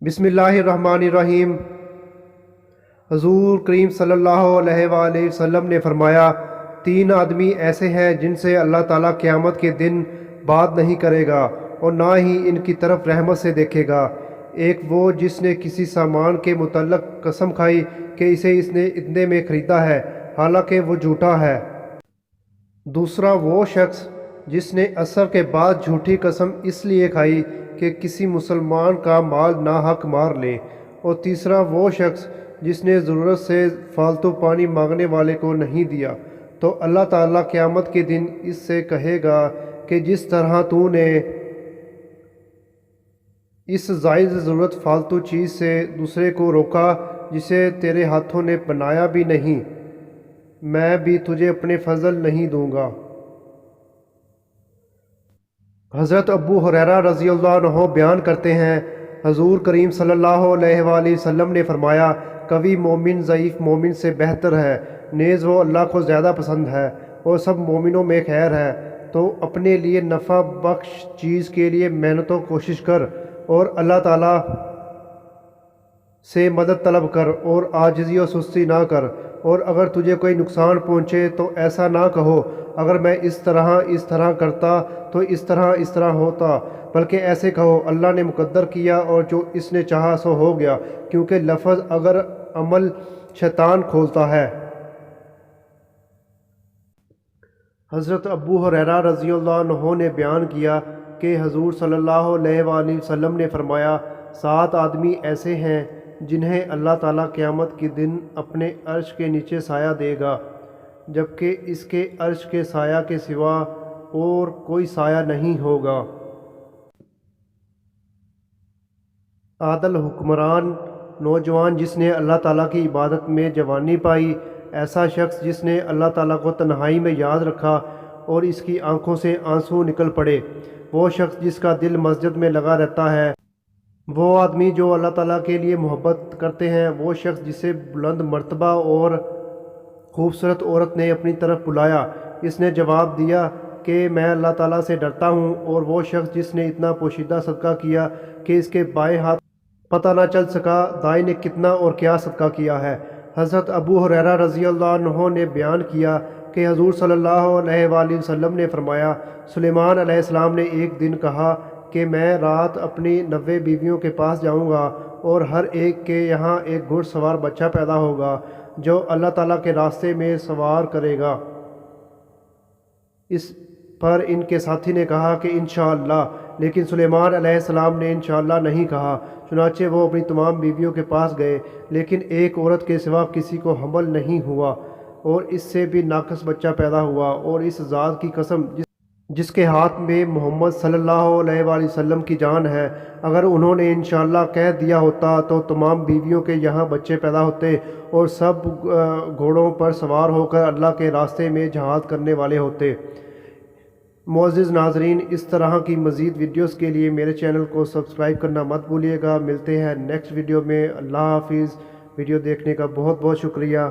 बिस्मिल्लाहिर्रहमानिर्रहीम। हुज़ूर करीम सल्लल्लाहु अलैहि वसल्लम ने फरमाया, तीन आदमी ऐसे हैं जिनसे अल्लाह ताला क़यामत के दिन बात नहीं करेगा और ना ही इनकी तरफ रहमत से देखेगा। एक वो जिसने किसी सामान के मुतल्लक कसम खाई कि इसने इतने में ख़रीदा है हालांकि वो झूठा है। दूसरा वो शख्स जिसने असर के बाद झूठी कसम इसलिए खाई कि किसी मुसलमान का माल नाहक मार ले। और तीसरा वो शख्स जिसने ज़रूरत से फालतू पानी मांगने वाले को नहीं दिया। तो अल्लाह ताला क़यामत के दिन इससे कहेगा कि जिस तरह तूने इस जायज़ ज़रूरत फालतू चीज़ से दूसरे को रोका जिसे तेरे हाथों ने बनाया भी नहीं, मैं भी तुझे अपने फजल नहीं दूंगा। हज़रत अबू हुरैरा रज़ी अल्लाह अन्हु बयान करते हैं, हुज़ूर करीम सल्लल्लाहु अलैहि वसल्लम ने फरमाया, कवी मोमिन ज़ईफ़ मोमिन से बेहतर है, नेज़ वो अल्लाह को ज़्यादा पसंद है और सब मोमिनों में खैर है। तो अपने लिए नफ़ा बख्श चीज़ के लिए मेहनत कोशिश कर और अल्लाह ताला से मदद तलब कर और आजिज़ी और सुस्ती ना कर। और अगर तुझे कोई नुकसान पहुँचे तो ऐसा ना कहो, अगर मैं इस तरह करता तो इस तरह होता, बल्कि ऐसे कहो, अल्लाह ने मुकद्दर किया और जो इसने चाहा सो हो गया, क्योंकि लफ्ज़ अगर अमल शैतान खोलता है। हज़रत अबू हुरैरा रज़ी अल्लाह अन्हु ने बयान किया कि हुज़ूर सल्लल्लाहु अलैहि वसल्लम ने फरमाया, 7 आदमी ऐसे हैं जिन्हें अल्लाह ताला क़यामत के दिन अपने अर्श के नीचे साया देगा, जबकि इसके अर्श के साया के सिवा और कोई साया नहीं होगा। आदल हुक्मरान, नौजवान जिसने अल्लाह ताला की इबादत में जवानी पाई, ऐसा शख्स जिसने अल्लाह ताला को तन्हाई में याद रखा और इसकी आंखों से आंसू निकल पड़े, वो शख्स जिसका दिल मस्जिद में लगा रहता है, वो आदमी जो अल्लाह ताला के लिए मोहब्बत करते हैं, वो शख्स जिसे बुलंद मर्तबा और खूबसूरत औरत ने अपनी तरफ बुलाया, इसने जवाब दिया कि मैं अल्लाह ताला से डरता हूँ। और वो शख्स जिसने इतना पोशीदा सदका किया कि इसके बाएं हाथ पता ना चल सका दाएं ने कितना और क्या सदका किया है। हज़रत अबू हुरैरा रज़ी अल्लाह अन्हु ने बयान किया कि हुज़ूर सल्लल्लाहु अलैहि वसल्लम ने फरमाया, सुलेमान अलैहिस्सलाम ने एक दिन कहा कि मैं रात अपनी 90 बीवियों के पास जाऊंगा और हर एक के यहाँ एक घुड़सवार बच्चा पैदा होगा जो अल्लाह ताला के रास्ते में सवार करेगा। इस पर इनके साथी ने कहा कि इंशाअल्लाह, लेकिन सुलेमान अलैहिस्सलाम ने इंशाअल्लाह नहीं कहा। चुनाचे वो अपनी तमाम बीवियों के पास गए, लेकिन एक औरत के सिवा किसी को हमल नहीं हुआ और इससे भी नाकस बच्चा पैदा हुआ। और इस ज़ात की कसम जिसके हाथ में मोहम्मद सल्लल्लाहु अलैहि वसल्लम की जान है, अगर उन्होंने इंशाअल्लाह कह दिया होता तो तमाम बीवियों के यहाँ बच्चे पैदा होते और सब घोड़ों पर सवार होकर अल्लाह के रास्ते में जहाद करने वाले होते। मुअज़्ज़िज़ नाज़रीन, इस तरह की मज़ीद वीडियोस के लिए मेरे चैनल को सब्सक्राइब करना मत भूलिएगा। मिलते हैं नेक्स्ट वीडियो में। अल्लाह हाफिज़। वीडियो देखने का बहुत बहुत शुक्रिया।